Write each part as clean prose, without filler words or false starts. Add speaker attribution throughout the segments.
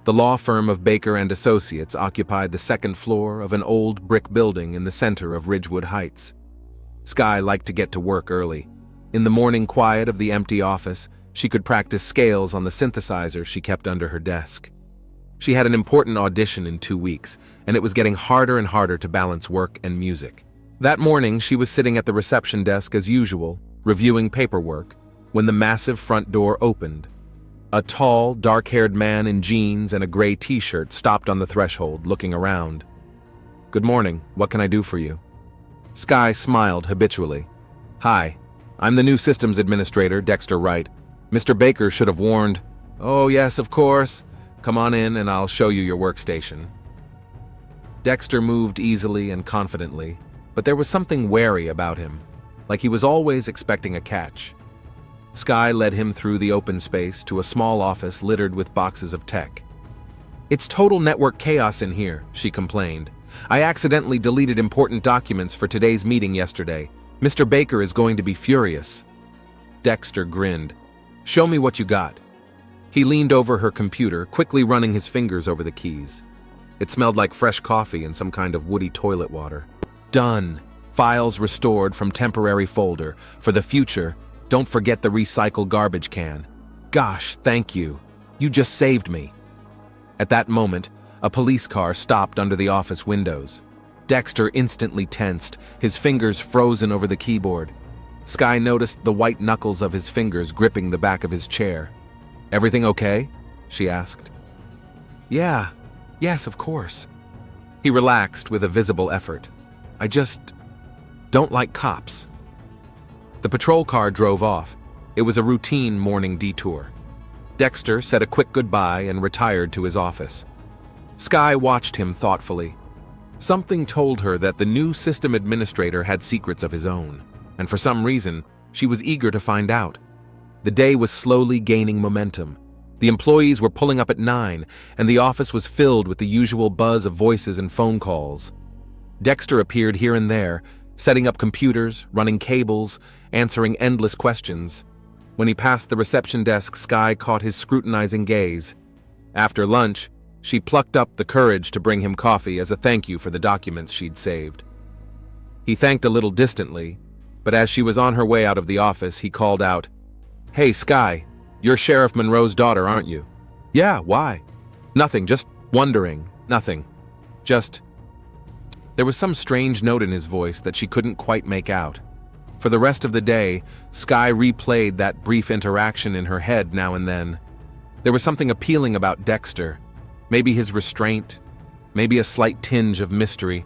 Speaker 1: The law firm of Baker and Associates occupied the second floor of an old brick building in the center of Ridgewood Heights. Skye liked to get to work early. In the morning quiet of the empty office, she could practice scales on the synthesizer she kept under her desk. She had an important audition in 2 weeks, and it was getting harder and harder to balance work and music. That morning, she was sitting at the reception desk as usual, reviewing paperwork, when the massive front door opened. A tall, dark-haired man in jeans and a gray t-shirt stopped on the threshold, looking around. "Good morning. What can I do for you?" Skye smiled habitually. "Hi, I'm the new systems administrator, Dexter Wright. Mr. Baker should have warned." "Oh, yes, of course. Come on in and I'll show you your workstation." Dexter moved easily and confidently, but there was something wary about him, like he was always expecting a catch. Skye led him through the open space to a small office littered with boxes of tech. "It's total network chaos in here," she complained. "I accidentally deleted important documents for today's meeting yesterday. Mr. Baker is going to be furious." Dexter grinned. "Show me what you got." He leaned over her computer, quickly running his fingers over the keys. It smelled like fresh coffee and some kind of woody toilet water. "Done. Files restored from temporary folder. For the future, don't forget the recycle garbage can." "Gosh, thank you. You just saved me." At that moment, a police car stopped under the office windows. Dexter instantly tensed, his fingers frozen over the keyboard. Skye noticed the white knuckles of his fingers gripping the back of his chair. "Everything okay?" she asked. Yes, of course." He relaxed with a visible effort. "I just don't like cops." The patrol car drove off. It was a routine morning detour. Dexter said a quick goodbye and retired to his office. Skye watched him thoughtfully. Something told her that the new system administrator had secrets of his own, and for some reason, she was eager to find out. The day was slowly gaining momentum. The employees were pulling up at 9, and the office was filled with the usual buzz of voices and phone calls. Dexter appeared here and there, setting up computers, running cables, answering endless questions. When he passed the reception desk, Skye caught his scrutinizing gaze. After lunch, she plucked up the courage to bring him coffee as a thank you for the documents she'd saved. He thanked a little distantly, but as she was on her way out of the office, he called out, "Hey, Skye, you're Sheriff Monroe's daughter, aren't you?" "Yeah, why?" "Nothing, just wondering. Nothing. Just..." There was some strange note in his voice that she couldn't quite make out. For the rest of the day, Skye replayed that brief interaction in her head now and then. There was something appealing about Dexter. Maybe his restraint, maybe a slight tinge of mystery,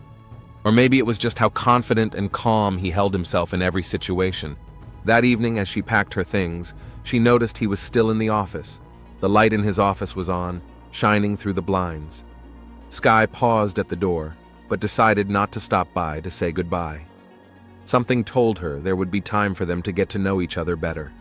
Speaker 1: or maybe it was just how confident and calm he held himself in every situation. That evening, as she packed her things, she noticed he was still in the office. The light in his office was on, shining through the blinds. Skye paused at the door, but decided not to stop by to say goodbye. Something told her there would be time for them to get to know each other better.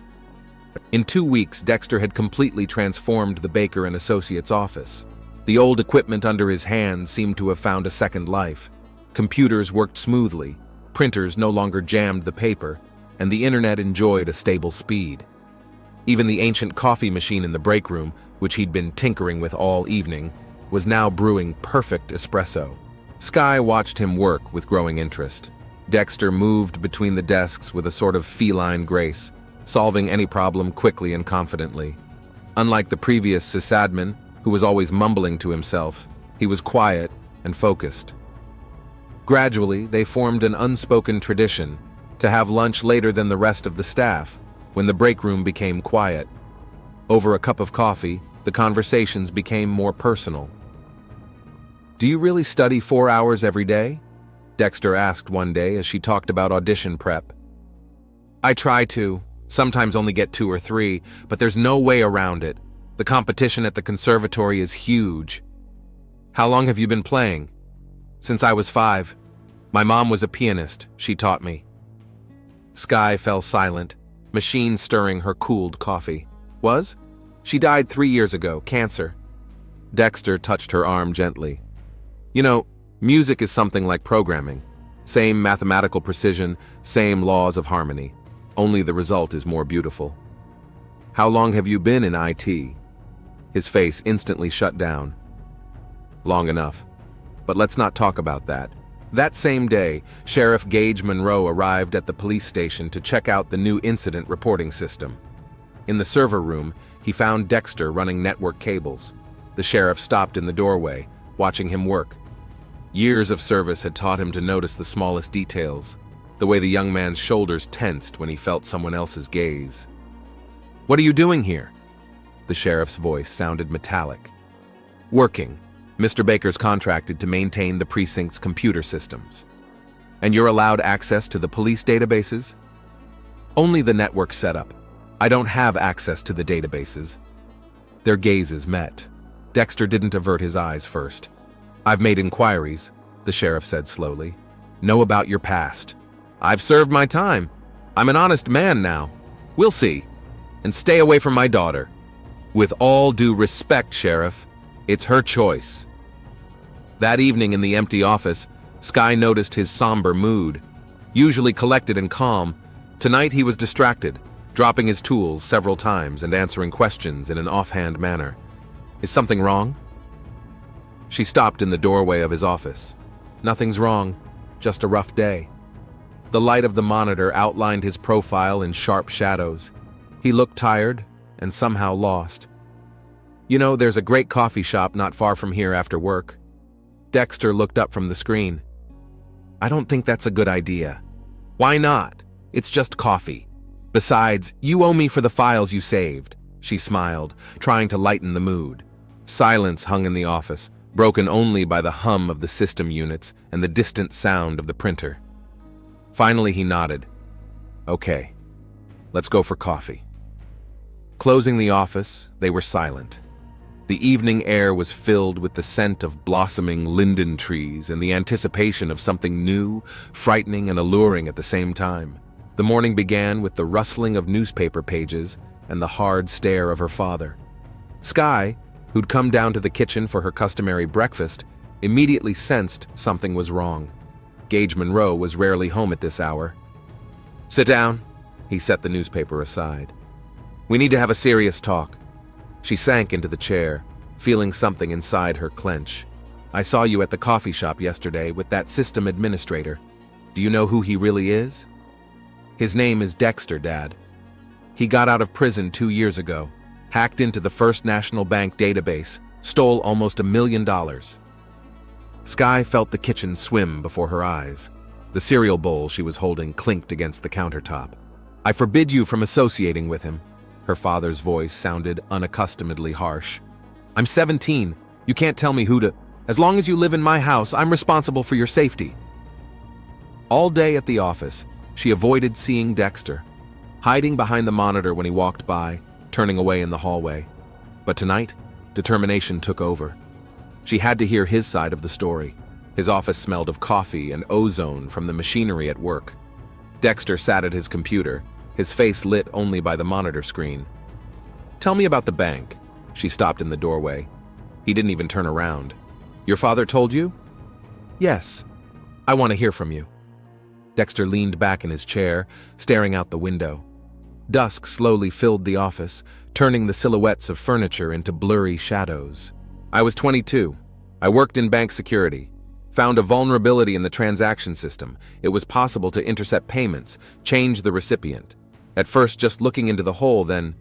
Speaker 1: In 2 weeks, Dexter had completely transformed the Baker and Associates office. The old equipment under his hands seemed to have found a second life. Computers worked smoothly, printers no longer jammed the paper, and the internet enjoyed a stable speed. Even the ancient coffee machine in the break room, which he'd been tinkering with all evening, was now brewing perfect espresso. Skye watched him work with growing interest. Dexter moved between the desks with a sort of feline grace, solving any problem quickly and confidently. Unlike the previous sysadmin, who was always mumbling to himself, he was quiet and focused. Gradually, they formed an unspoken tradition to have lunch later than the rest of the staff, when the break room became quiet. Over a cup of coffee, the conversations became more personal. "Do you really study 4 hours every day?" Dexter asked one day as she talked about audition prep. "I try to. Sometimes only get 2 or 3, but there's no way around it. The competition at the conservatory is huge." "How long have you been playing?" "Since I was 5. My mom was a pianist. She taught me." Skye fell silent, machine stirring her cooled coffee. "Was? She died 3 years ago, cancer." Dexter touched her arm gently. "You know, music is something like programming. Same mathematical precision, same laws of harmony. Only the result is more beautiful." "How long have you been in IT?" His face instantly shut down. Long enough. But let's not talk about that. That same day, Sheriff Gage Monroe arrived at the police station to check out the new incident reporting system. In the server room, he found Dexter running network cables. The sheriff stopped in the doorway, watching him work. Years of service had taught him to notice the smallest details, the way the young man's shoulders tensed when he felt someone else's gaze. "What are you doing here?" The sheriff's voice sounded metallic. "Working. Mr. Baker's contracted to maintain the precinct's computer systems. And you're allowed access to the police databases?" "Only the network setup. I don't have access to the databases." Their gazes met. Dexter didn't avert his eyes first. "I've made inquiries," the sheriff said slowly. "Know about your past. I've served my time. I'm an honest man now. We'll see. And stay away from my daughter." "With all due respect, Sheriff, it's her choice." That evening in the empty office, Sky noticed his somber mood. Usually collected and calm, tonight he was distracted, dropping his tools several times and answering questions in an offhand manner. "Is something wrong?" She stopped in the doorway of his office. "Nothing's wrong, just a rough day." The light of the monitor outlined his profile in sharp shadows. He looked tired and somehow lost. "You know, there's a great coffee shop not far from here after work." Dexter looked up from the screen. "I don't think that's a good idea." "Why not? It's just coffee. Besides, you owe me for the files you saved." She smiled, trying to lighten the mood. Silence hung in the office, broken only by the hum of the system units and the distant sound of the printer. Finally he nodded. "Okay, let's go for coffee." Closing the office, they were silent. The evening air was filled with the scent of blossoming linden trees and the anticipation of something new, frightening and alluring at the same time. The morning began with the rustling of newspaper pages and the hard stare of her father. Sky, who'd come down to the kitchen for her customary breakfast, immediately sensed something was wrong. Gage Monroe was rarely home at this hour. "Sit down," he set the newspaper aside. "We need to have a serious talk." She sank into the chair, feeling something inside her clench. "I saw you at the coffee shop yesterday with that system administrator. Do you know who he really is?" "His name is Dexter, Dad. He got out of prison 2 years ago, hacked into the First National Bank database, stole almost $1 million. Sky felt the kitchen swim before her eyes. The cereal bowl she was holding clinked against the countertop. "I forbid you from associating with him." Her father's voice sounded unaccustomedly harsh. "I'm 17. You can't tell me who to... As long as you live in my house, I'm responsible for your safety." All day at the office, she avoided seeing Dexter, hiding behind the monitor when he walked by, turning away in the hallway. But tonight, determination took over. She had to hear his side of the story. His office smelled of coffee and ozone from the machinery at work. Dexter sat at his computer, his face lit only by the monitor screen. "Tell me about the bank." She stopped in the doorway. He didn't even turn around. "Your father told you?" "Yes. I want to hear from you." Dexter leaned back in his chair, staring out the window. Dusk slowly filled the office, turning the silhouettes of furniture into blurry shadows. "I was 22. I worked in bank security. Found a vulnerability in the transaction system. It was possible to intercept payments, change the recipient. At first just looking into the hole, then...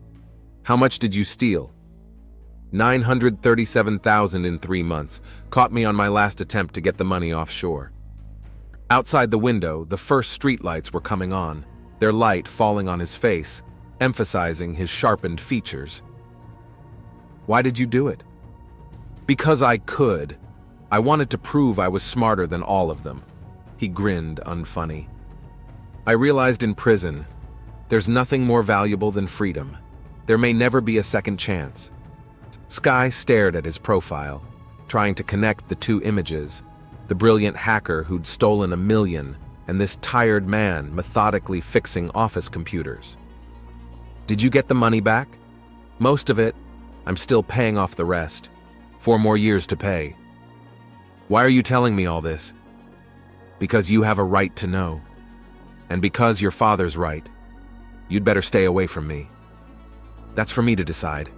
Speaker 1: How much did you steal?" $937,000 in 3 months. Caught me on my last attempt to get the money offshore." Outside the window, the first streetlights were coming on, their light falling on his face, emphasizing his sharpened features. "Why did you do it?" "Because I could. I wanted to prove I was smarter than all of them." He grinned unfunny. "I realized in prison, there's nothing more valuable than freedom. There may never be a second chance." Sky stared at his profile, trying to connect the two images, the brilliant hacker who'd stolen $1 million and this tired man methodically fixing office computers. "Did you get the money back?" "Most of it. I'm still paying off the rest. 4 more years to pay." "Why are you telling me all this?" "Because you have a right to know. And because your father's right. You'd better stay away from me." "That's for me to decide."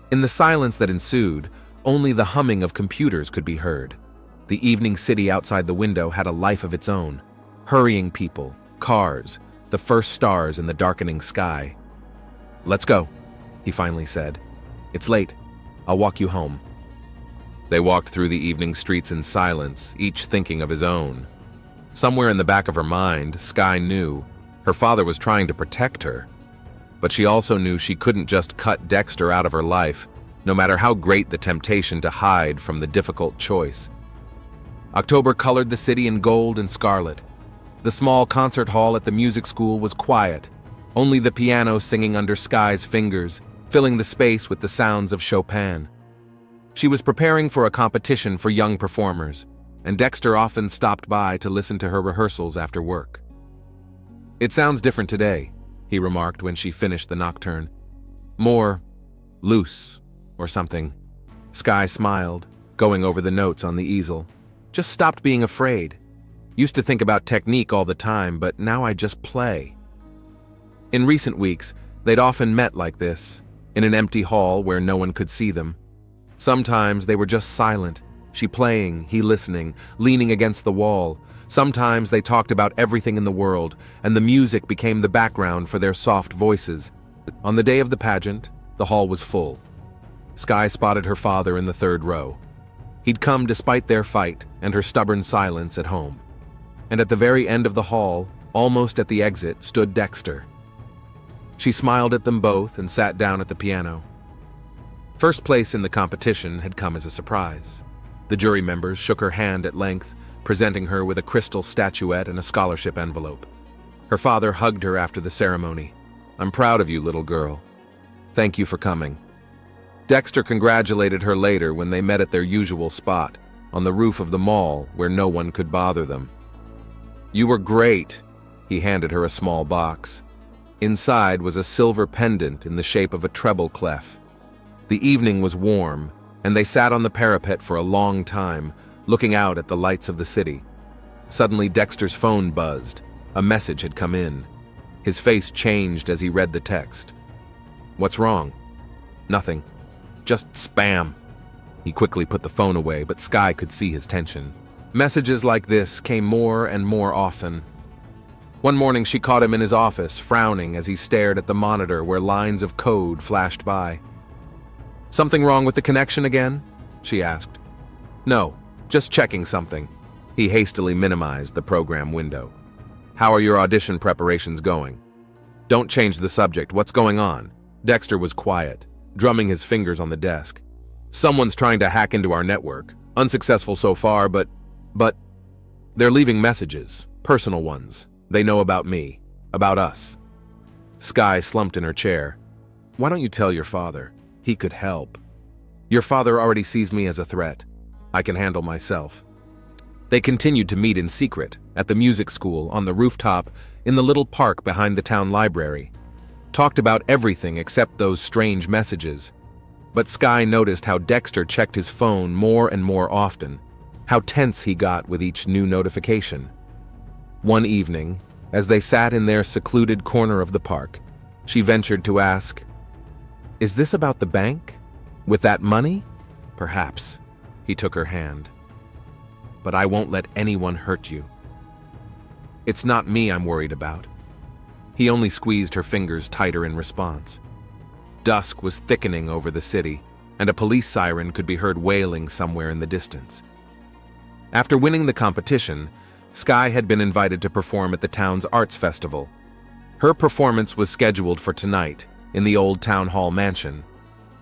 Speaker 1: In the silence that ensued, only the humming of computers could be heard. The evening city outside the window had a life of its own. Hurrying people, cars, the first stars in the darkening sky. "Let's go," he finally said. "It's late. I'll walk you home." They walked through the evening streets in silence, each thinking of his own. Somewhere in the back of her mind, Skye knew her father was trying to protect her. But she also knew she couldn't just cut Dexter out of her life, no matter how great the temptation to hide from the difficult choice. October colored the city in gold and scarlet. The small concert hall at the music school was quiet, only the piano singing under Skye's fingers, filling the space with the sounds of Chopin. She was preparing for a competition for young performers, and Dexter often stopped by to listen to her rehearsals after work. "It sounds different today," he remarked when she finished the nocturne. "More loose, or something." Skye smiled, going over the notes on the easel. "Just stopped being afraid. Used to think about technique all the time, but now I just play." In recent weeks, they'd often met like this, in an empty hall where no one could see them. Sometimes they were just silent, she playing, he listening, leaning against the wall. Sometimes they talked about everything in the world, and the music became the background for their soft voices. On the day of the pageant, the hall was full. Skye spotted her father in the third row. He'd come despite their fight and her stubborn silence at home. And at the very end of the hall, almost at the exit, stood Dexter. She smiled at them both and sat down at the piano. First place in the competition had come as a surprise. The jury members shook her hand at length, presenting her with a crystal statuette and a scholarship envelope. Her father hugged her after the ceremony. "I'm proud of you, little girl. Thank you for coming." Dexter congratulated her later when they met at their usual spot, on the roof of the mall where no one could bother them. "You were great." He handed her a small box. Inside was a silver pendant in the shape of a treble clef. The evening was warm, and they sat on the parapet for a long time, looking out at the lights of the city. Suddenly Dexter's phone buzzed. A message had come in. His face changed as he read the text. "What's wrong?" "Nothing. Just spam." He quickly put the phone away, but Skye could see his tension. Messages like this came more and more often. One morning she caught him in his office, frowning as he stared at the monitor where lines of code flashed by. "Something wrong with the connection again?" she asked. "No, just checking something." He hastily minimized the program window. "How are your audition preparations going?" "Don't change the subject. What's going on?" Dexter was quiet, drumming his fingers on the desk. "Someone's trying to hack into our network. Unsuccessful so far, but they're leaving messages, personal ones. They know about me, about us." Skye slumped in her chair. "Why don't you tell your father? He could help. Your father already sees me as a threat. I can handle myself." They continued to meet in secret, at the music school, on the rooftop, in the little park behind the town library. Talked about everything except those strange messages. But Skye noticed how Dexter checked his phone more and more often, how tense he got with each new notification. One evening, as they sat in their secluded corner of the park, she ventured to ask, "Is this about the bank? With that money?" "Perhaps." He took her hand. "But I won't let anyone hurt you. It's not me I'm worried about." He only squeezed her fingers tighter in response. Dusk was thickening over the city, and a police siren could be heard wailing somewhere in the distance. After winning the competition, Skye had been invited to perform at the town's arts festival. Her performance was scheduled for tonight, in the old town hall mansion.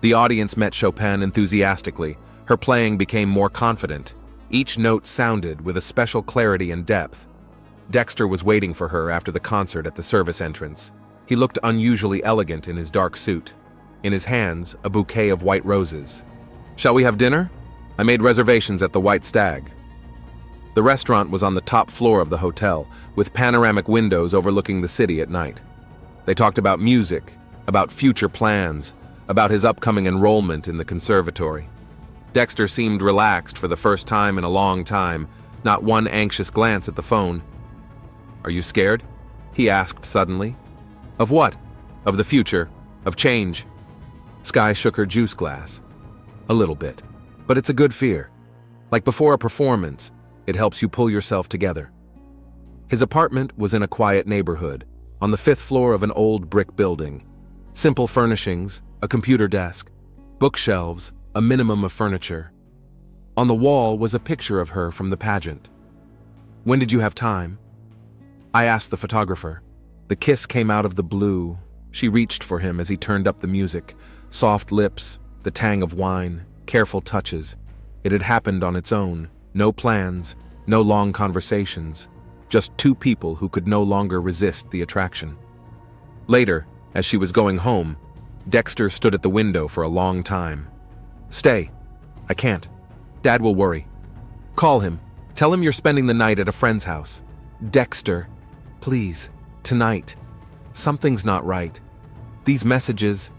Speaker 1: The audience met Chopin enthusiastically. Her playing became more confident. Each note sounded with a special clarity and depth. Dexter was waiting for her after the concert at the service entrance. He looked unusually elegant in his dark suit. In his hands, a bouquet of white roses. "Shall we have dinner? I made reservations at the White Stag." The restaurant was on the top floor of the hotel, with panoramic windows overlooking the city at night. They talked about music, about future plans, about his upcoming enrollment in the conservatory. Dexter seemed relaxed for the first time in a long time, not one anxious glance at the phone. "Are you scared?" he asked suddenly. "Of what?" "Of the future, of change." Sky shook her juice glass. A little bit. But it's a good fear. Like before a performance, it helps you pull yourself together. His apartment was in a quiet neighborhood, on the 5th floor of an old brick building. Simple furnishings, a computer desk, bookshelves, a minimum of furniture. On the wall was a picture of her from the pageant. "When did you have time?" I asked the photographer. The kiss came out of the blue. She reached for him as he turned up the music. Soft lips, the tang of wine, careful touches. It had happened on its own. No plans, no long conversations. Just two people who could no longer resist the attraction. Later, as she was going home, Dexter stood at the window for a long time. "Stay. I can't. Dad will worry. Call him. Tell him you're spending the night at a friend's house. Dexter, please, tonight. Something's not right. These messages..."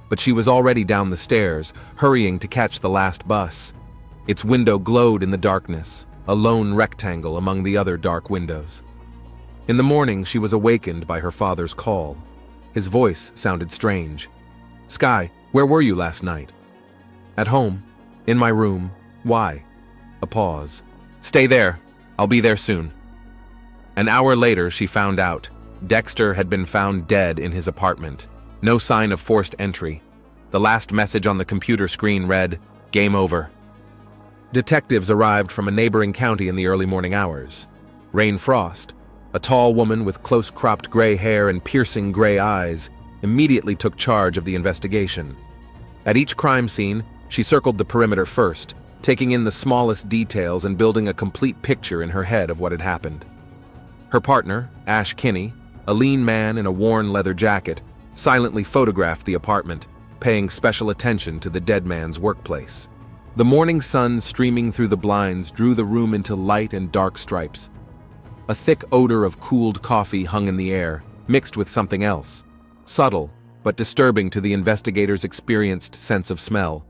Speaker 1: But she was already down the stairs, hurrying to catch the last bus. Its window glowed in the darkness, a lone rectangle among the other dark windows. In the morning, she was awakened by her father's call. His voice sounded strange. "Sky, where were you last night?" "At home. In my room. Why?" A pause. "Stay there. I'll be there soon." An hour later, she found out. Dexter had been found dead in his apartment. No sign of forced entry. The last message on the computer screen read, "Game over." Detectives arrived from a neighboring county in the early morning hours. Rain Frost, a tall woman with close-cropped gray hair and piercing gray eyes, immediately took charge of the investigation. At each crime scene, she circled the perimeter first, taking in the smallest details and building a complete picture in her head of what had happened. Her partner, Ash Kinney, a lean man in a worn leather jacket, silently photographed the apartment, paying special attention to the dead man's workplace. The morning sun streaming through the blinds drew the room into light and dark stripes. A thick odor of cooled coffee hung in the air, mixed with something else, subtle but disturbing to the investigator's experienced sense of smell.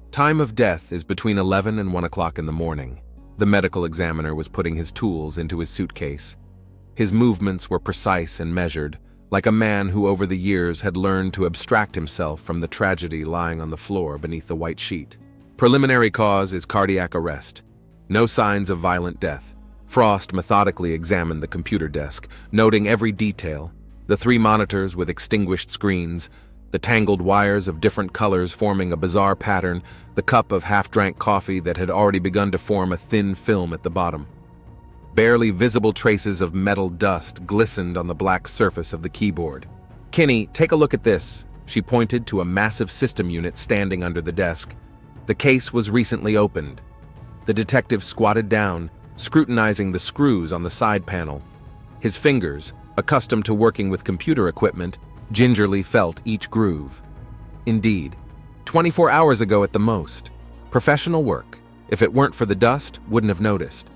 Speaker 1: Time of death is between 11 and 1 o'clock in the morning. The medical examiner was putting his tools into his suitcase. His movements were precise and measured, like a man who over the years had learned to abstract himself from the tragedy lying on the floor beneath the white sheet. Preliminary cause is cardiac arrest. No signs of violent death. Frost methodically examined the computer desk, noting every detail: the 3 monitors with extinguished screens, the tangled wires of different colors forming a bizarre pattern, the cup of half-drank coffee that had already begun to form a thin film at the bottom. Barely visible traces of metal dust glistened on the black surface of the keyboard. "Kinney, take a look at this." She pointed to a massive system unit standing under the desk. The case was recently opened. The detective squatted down, scrutinizing the screws on the side panel. His fingers, accustomed to working with computer equipment, gingerly felt each groove. Indeed, 24 hours ago at the most. Professional work. If it weren't for the dust, wouldn't have noticed.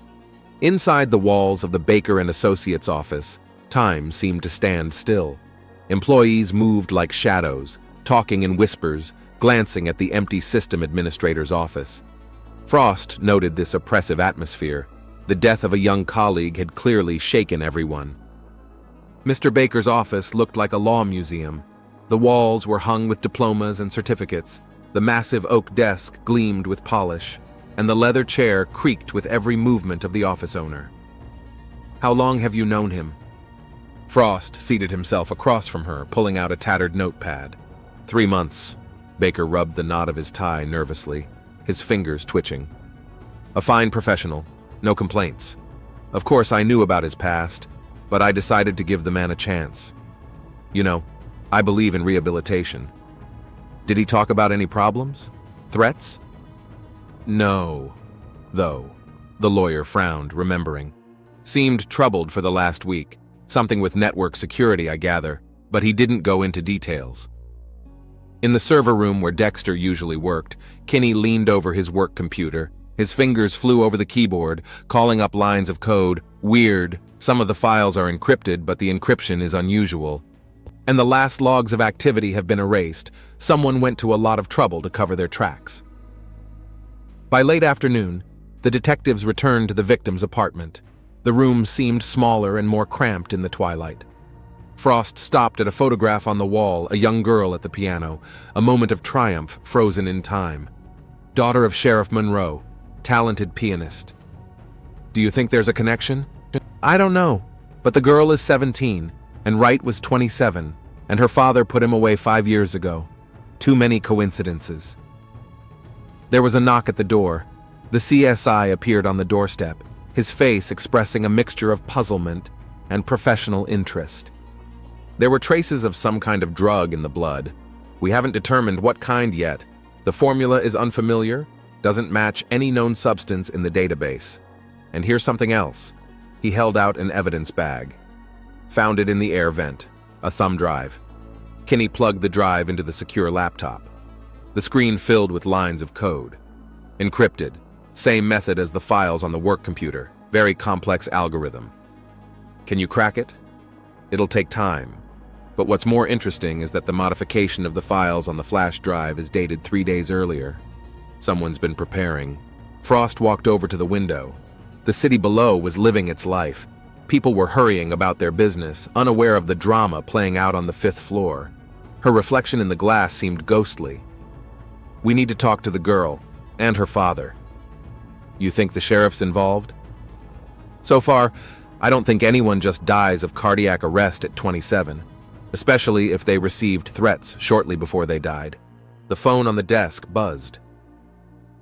Speaker 1: Inside the walls of the Baker and Associates office, time seemed to stand still. Employees moved like shadows, talking in whispers, glancing at the empty system administrator's office. Frost noted this oppressive atmosphere. The death of a young colleague had clearly shaken everyone. Mr. Baker's office looked like a law museum. The walls were hung with diplomas and certificates. The massive oak desk gleamed with polish, and the leather chair creaked with every movement of the office owner. "How long have you known him?" Frost seated himself across from her, pulling out a tattered notepad. 3 months. Baker rubbed the knot of his tie nervously, his fingers twitching. "A fine professional. No complaints. Of course, I knew about his past, but I decided to give the man a chance. You know, I believe in rehabilitation." "Did he talk about any problems? Threats?" "No, though." The lawyer frowned, remembering. "Seemed troubled for the last week. Something with network security, I gather, but he didn't go into details." In the server room where Dexter usually worked, Kinney leaned over his work computer. His fingers flew over the keyboard, calling up lines of code. Weird. Some of the files are encrypted, but the encryption is unusual. And the last logs of activity have been erased. Someone went to a lot of trouble to cover their tracks. By late afternoon, the detectives returned to the victim's apartment. The room seemed smaller and more cramped in the twilight. Frost stopped at a photograph on the wall, a young girl at the piano, a moment of triumph frozen in time. Daughter of Sheriff Monroe, talented pianist. Do you think there's a connection? I don't know, but the girl is 17, and Wright was 27, and her father put him away 5 years ago. Too many coincidences. There was a knock at the door. The CSI appeared on the doorstep, his face expressing a mixture of puzzlement and professional interest. There were traces of some kind of drug in the blood. We haven't determined what kind yet. The formula is unfamiliar, doesn't match any known substance in the database. And here's something else. He held out an evidence bag. Found it in the air vent, a thumb drive. Kinney plugged the drive into the secure laptop. The screen filled with lines of code. Encrypted, same method as the files on the work computer, very complex algorithm. Can you crack it? It'll take time. But what's more interesting is that the modification of the files on the flash drive is dated 3 days earlier. Someone's been preparing. Frost walked over to the window. The city below was living its life. People were hurrying about their business, unaware of the drama playing out on the 5th floor. Her reflection in the glass seemed ghostly. We need to talk to the girl, and her father. You think the sheriff's involved? So far, I don't think anyone just dies of cardiac arrest at 27, especially if they received threats shortly before they died. The phone on the desk buzzed.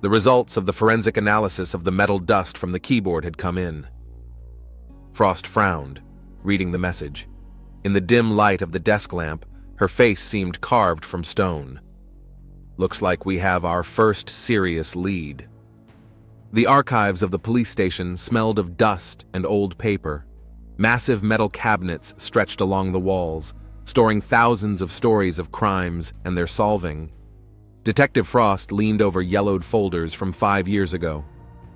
Speaker 1: The results of the forensic analysis of the metal dust from the keyboard had come in. Frost frowned, reading the message. In the dim light of the desk lamp, her face seemed carved from stone. Looks like we have our first serious lead. The archives of the police station smelled of dust and old paper. Massive metal cabinets stretched along the walls, storing thousands of stories of crimes and their solving. Detective Frost leaned over yellowed folders from 5 years ago.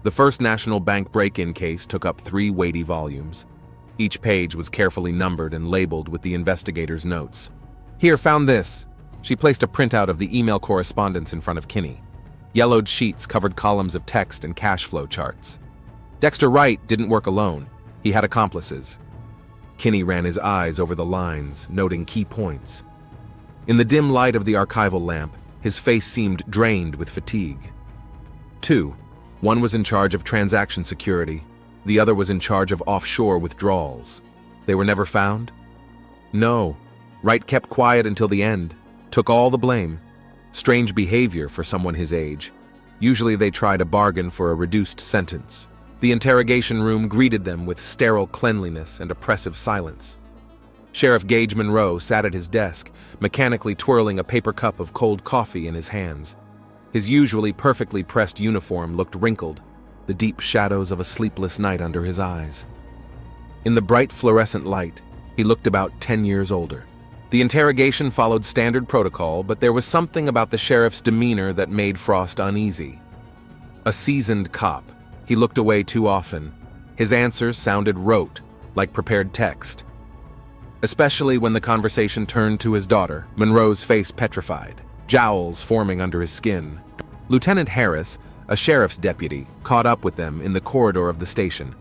Speaker 1: The First National Bank break-in case took up 3 weighty volumes. Each page was carefully numbered and labeled with the investigator's notes. Here, found this. She placed a printout of the email correspondence in front of Kinney. Yellowed sheets covered columns of text and cash flow charts. Dexter Wright didn't work alone. He had accomplices. Kinney ran his eyes over the lines, noting key points. In the dim light of the archival lamp, his face seemed drained with fatigue. 2. One was in charge of transaction security. The other was in charge of offshore withdrawals. They were never found? No. Wright kept quiet until the end, took all the blame. Strange behavior for someone his age. Usually they try to bargain for a reduced sentence. The interrogation room greeted them with sterile cleanliness and oppressive silence. Sheriff Gage Monroe sat at his desk, mechanically twirling a paper cup of cold coffee in his hands. His usually perfectly pressed uniform looked wrinkled, the deep shadows of a sleepless night under his eyes. In the bright fluorescent light, he looked about 10 years older. The interrogation followed standard protocol, but there was something about the sheriff's demeanor that made Frost uneasy. A seasoned cop, he looked away too often. His answers sounded rote, like prepared text. Especially when the conversation turned to his daughter, Monroe's face petrified, jowls forming under his skin. Lieutenant Harris, a sheriff's deputy, caught up with them in the corridor of the station.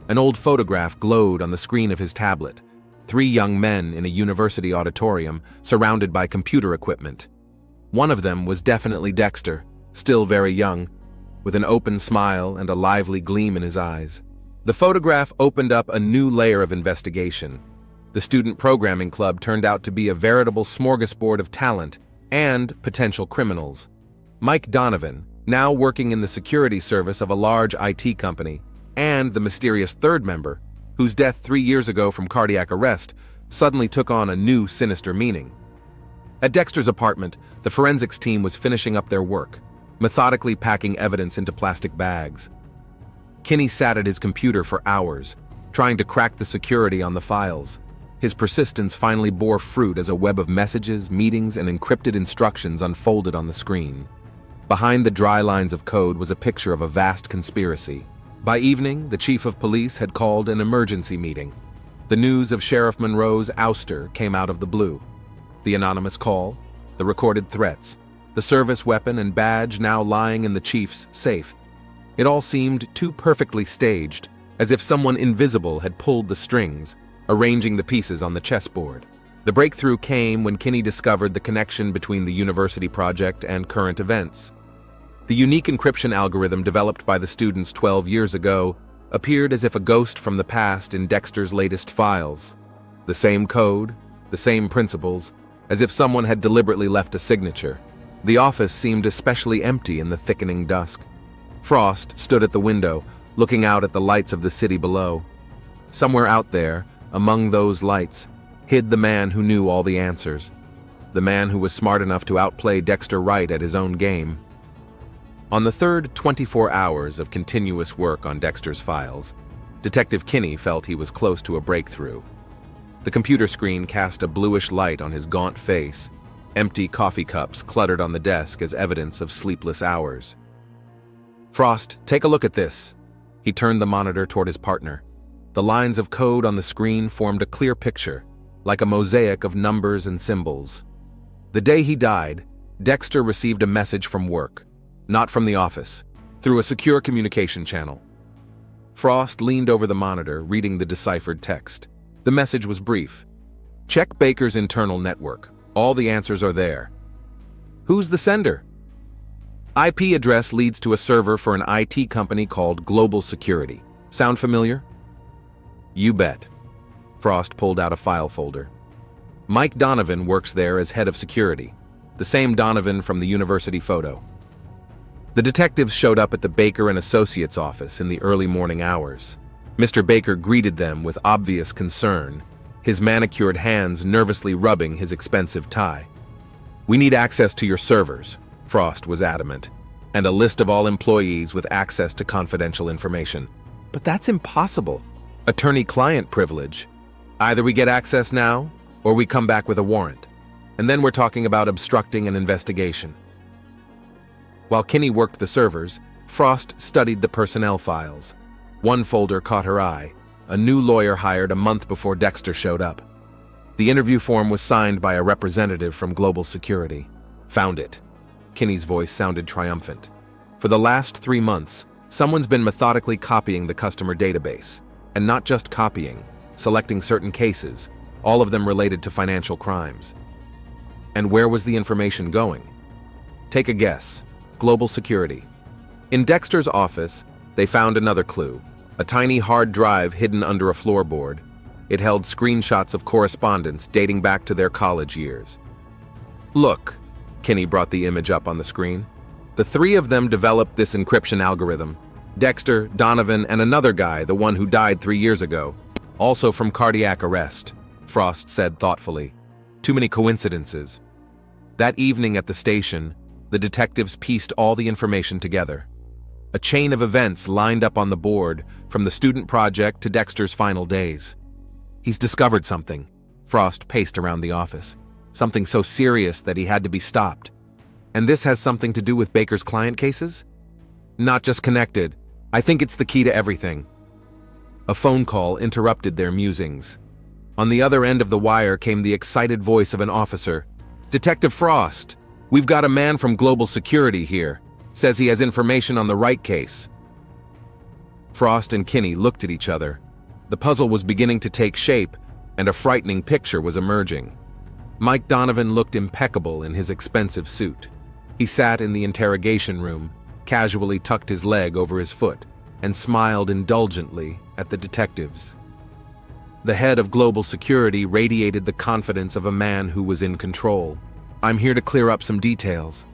Speaker 1: An old photograph glowed on the screen of his tablet. 3 young men in a university auditorium, surrounded by computer equipment. One of them was definitely Dexter, still very young, with an open smile and a lively gleam in his eyes. The photograph opened up a new layer of investigation. The student programming club turned out to be a veritable smorgasbord of talent and potential criminals. Mike Donovan, now working in the security service of a large IT company, and the mysterious third member, whose death 3 years ago from cardiac arrest suddenly took on a new sinister meaning. At Dexter's apartment, the forensics team was finishing up their work, methodically packing evidence into plastic bags. Kinney sat at his computer for hours, trying to crack the security on the files. His persistence finally bore fruit as a web of messages, meetings, and encrypted instructions unfolded on the screen. Behind the dry lines of code was a picture of a vast conspiracy. By evening, the chief of police had called an emergency meeting. The news of Sheriff Monroe's ouster came out of the blue. The anonymous call, the recorded threats, the service weapon and badge now lying in the chief's safe. It all seemed too perfectly staged, as if someone invisible had pulled the strings, arranging the pieces on the chessboard. The breakthrough came when Kinney discovered the connection between the university project and current events. The unique encryption algorithm developed by the students 12 years ago appeared as if a ghost from the past in Dexter's latest files. The same code, the same principles, as if someone had deliberately left a signature. The office seemed especially empty in the thickening dusk. Frost stood at the window, looking out at the lights of the city below. Somewhere out there, among those lights, hid the man who knew all the answers. The man who was smart enough to outplay Dexter Wright at his own game. On the third 24 hours of continuous work on Dexter's files, Detective Kinney felt he was close to a breakthrough. The computer screen cast a bluish light on his gaunt face. Empty coffee cups cluttered on the desk as evidence of sleepless hours. "Frost, take a look at this." He turned the monitor toward his partner. The lines of code on the screen formed a clear picture, like a mosaic of numbers and symbols. The day he died, Dexter received a message from work, not from the office, through a secure communication channel. Frost leaned over the monitor, reading the deciphered text. The message was brief. "Check Baker's internal network. All the answers are there." "Who's the sender?" "IP address leads to a server for an IT company called Global Security. Sound familiar?" "You bet." Frost pulled out a file folder. "Mike Donovan works there as head of security, the same Donovan from the university photo." The detectives showed up at the Baker and Associates office in the early morning hours. Mr. Baker greeted them with obvious concern, his manicured hands nervously rubbing his expensive tie. "We need access to your servers," Frost was adamant, "and a list of all employees with access to confidential information." "But that's impossible. Attorney-client privilege. Either we get access now, or we come back with a warrant. And then we're talking about obstructing an investigation." While Kinney worked the servers, Frost studied the personnel files. One folder caught her eye, a new lawyer hired a month before Dexter showed up. The interview form was signed by a representative from Global Security. "Found it." Kinney's voice sounded triumphant. "For the last 3 months, someone's been methodically copying the customer database. And not just copying, selecting certain cases, all of them related to financial crimes. And where was the information going? Take a guess. Global Security. In Dexter's office, they found another clue, a tiny hard drive hidden under a floorboard. It held screenshots of correspondence dating back to their college years. "Look," Kinney brought the image up on the screen. "The 3 of them developed this encryption algorithm. Dexter, Donovan, and another guy, the one who died 3 years ago. Also from cardiac arrest," Frost said thoughtfully. "Too many coincidences." That evening at the station, the detectives pieced all the information together. A chain of events lined up on the board, from the student project to Dexter's final days. "He's discovered something." Frost paced around the office. "Something so serious that he had to be stopped. And this has something to do with Baker's client cases?" "Not just connected. I think it's the key to everything." A phone call interrupted their musings. On the other end of the wire came the excited voice of an officer. "Detective Frost, we've got a man from Global Security here. Says he has information on the Wright case." Frost and Kinney looked at each other. The puzzle was beginning to take shape, and a frightening picture was emerging. Mike Donovan looked impeccable in his expensive suit. He sat in the interrogation room, casually tucked his leg over his foot, and smiled indulgently at the detectives. The head of Global Security radiated the confidence of a man who was in control. "I'm here to clear up some details."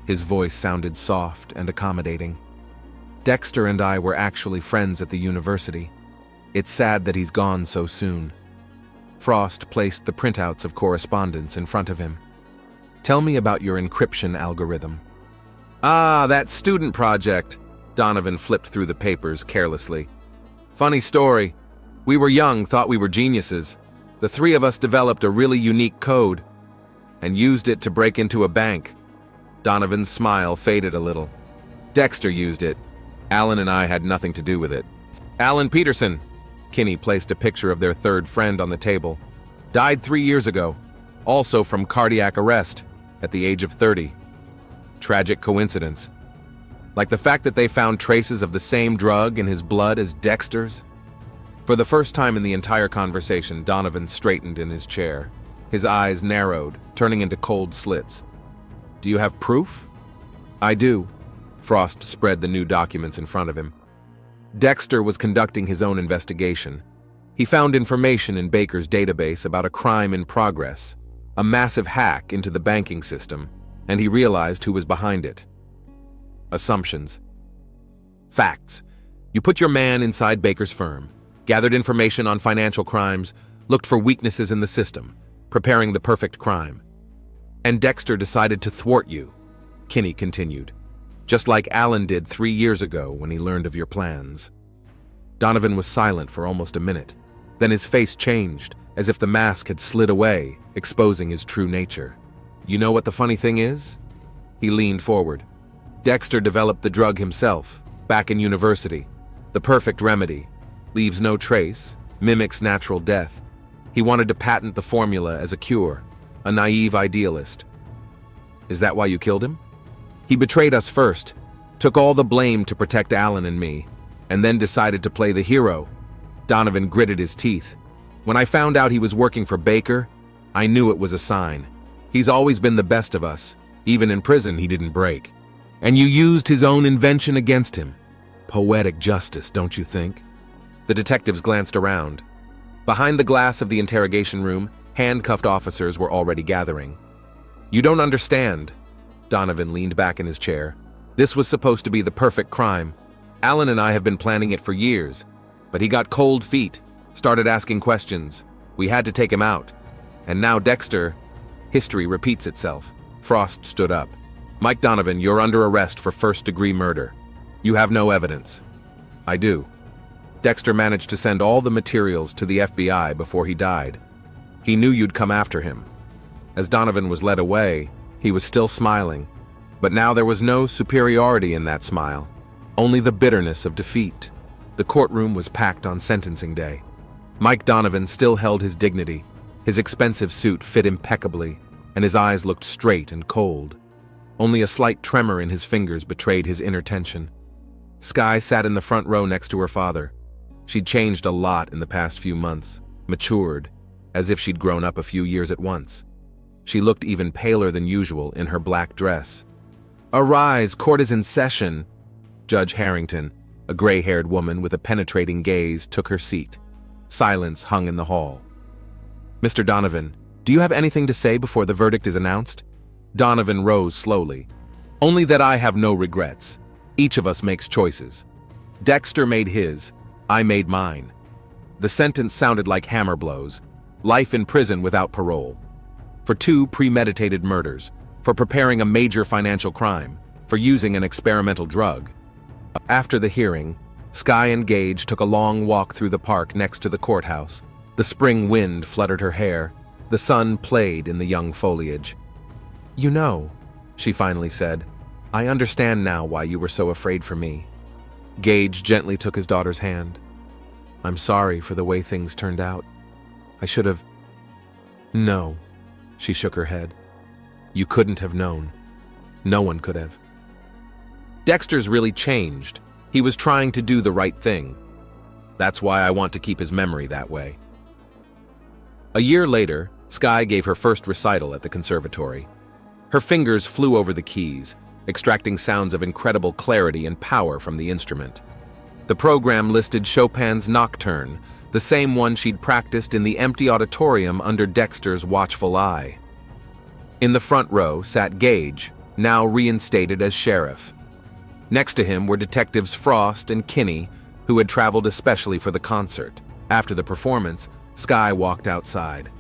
Speaker 1: His voice sounded soft and accommodating. "Dexter and I were actually friends at the university. It's sad that he's gone so soon." Frost placed the printouts of correspondence in front of him. "Tell me about your encryption algorithm." "Ah, that student project." Donovan flipped through the papers carelessly. "Funny story. We were young, thought we were geniuses. The 3 of us developed a really unique code and used it to break into a bank." Donovan's smile faded a little. "Dexter used it. Alan and I had nothing to do with it." "Alan Peterson." Kinney placed a picture of their third friend on the table. "Died 3 years ago. Also from cardiac arrest, at the age of 30. Tragic coincidence. Like the fact that they found traces of the same drug in his blood as Dexter's." For the first time in the entire conversation, Donovan straightened in his chair. His eyes narrowed, turning into cold slits. "Do you have proof?" "I do." Frost spread the new documents in front of him. Dexter was conducting his own investigation. He found information in Baker's database about a crime in progress, a massive hack into the banking system, and he realized who was behind it. Assumptions. Facts. You put your man inside Baker's firm, gathered information on financial crimes, looked for weaknesses in the system, preparing the perfect crime. And Dexter decided to thwart you, Kinney continued, just like Alan did 3 years ago when he learned of your plans. Donovan was silent for almost a minute. Then his face changed, as if the mask had slid away, exposing his true nature. "You know what the funny thing is?" He leaned forward. "Dexter developed the drug himself, back in university. The perfect remedy. Leaves no trace, mimics natural death. He wanted to patent the formula as a cure, a naive idealist." "Is that why you killed him?" "He betrayed us first, took all the blame to protect Alan and me, and then decided to play the hero." Donovan gritted his teeth. "When I found out he was working for Baker, I knew it was a sign. He's always been the best of us. Even in prison, he didn't break. And you used his own invention against him. Poetic justice, don't you think?" The detectives glanced around. Behind the glass of the interrogation room, handcuffed officers were already gathering. "You don't understand." Donovan leaned back in his chair. "This was supposed to be the perfect crime. Alan and I have been planning it for years. But he got cold feet, started asking questions. We had to take him out. And now Dexter..." History repeats itself. Frost stood up. "Mike Donovan, you're under arrest for first-degree murder. You have no evidence." "I do. Dexter managed to send all the materials to the FBI before he died. He knew you'd come after him." As Donovan was led away, he was still smiling. But now there was no superiority in that smile, only the bitterness of defeat. The courtroom was packed on sentencing day. Mike Donovan still held his dignity. His expensive suit fit impeccably, and his eyes looked straight and cold. Only a slight tremor in his fingers betrayed his inner tension. Skye sat in the front row next to her father. She'd changed a lot in the past few months, matured, as if she'd grown up a few years at once. She looked even paler than usual in her black dress. "Arise, court is in session." Judge Harrington, a gray-haired woman with a penetrating gaze, took her seat. Silence hung in the hall. "Mr. Donovan, do you have anything to say before the verdict is announced?" Donovan rose slowly. "Only that I have no regrets. Each of us makes choices. Dexter made his, I made mine. The sentence sounded like hammer blows. Life in prison without parole. For 2 premeditated murders, for preparing a major financial crime, for using an experimental drug." After the hearing, Skye and Gage took a long walk through the park next to the courthouse. The spring wind fluttered her hair. The sun played in the young foliage. "You know," she finally said, "I understand now why you were so afraid for me." Gage gently took his daughter's hand. "I'm sorry for the way things turned out. I should have..." "No," she shook her head. "You couldn't have known. No one could have." Dexter's really changed. He was trying to do the right thing. That's why I want to keep his memory that way. A year later, Skye gave her first recital at the conservatory. Her fingers flew over the keys, extracting sounds of incredible clarity and power from the instrument. The program listed Chopin's Nocturne, the same one she'd practiced in the empty auditorium under Dexter's watchful eye. In the front row sat Gage, now reinstated as sheriff. Next to him were detectives Frost and Kinney, who had traveled especially for the concert. After the performance, Skye walked outside.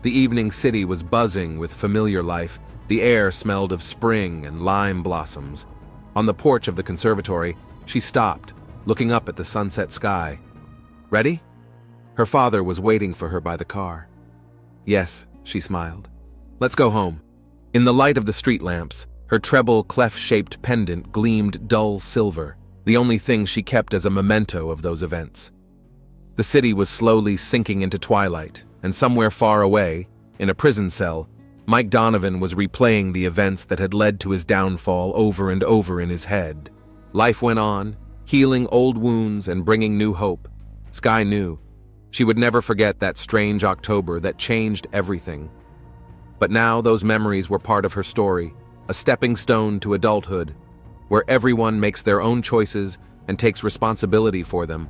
Speaker 1: The evening city was buzzing with familiar life. The air smelled of spring and lime blossoms. On the porch of the conservatory, she stopped, looking up at the sunset sky. "Ready?" Her father was waiting for her by the car. "Yes," she smiled. "Let's go home." In the light of the street lamps, her treble clef-shaped pendant gleamed dull silver, the only thing she kept as a memento of those events. The city was slowly sinking into twilight, and somewhere far away, in a prison cell, Mike Donovan was replaying the events that had led to his downfall over and over in his head. Life went on, healing old wounds and bringing new hope. Skye knew She would never forget that strange October that changed everything. But now those memories were part of her story, a stepping stone to adulthood, where everyone makes their own choices and takes responsibility for them.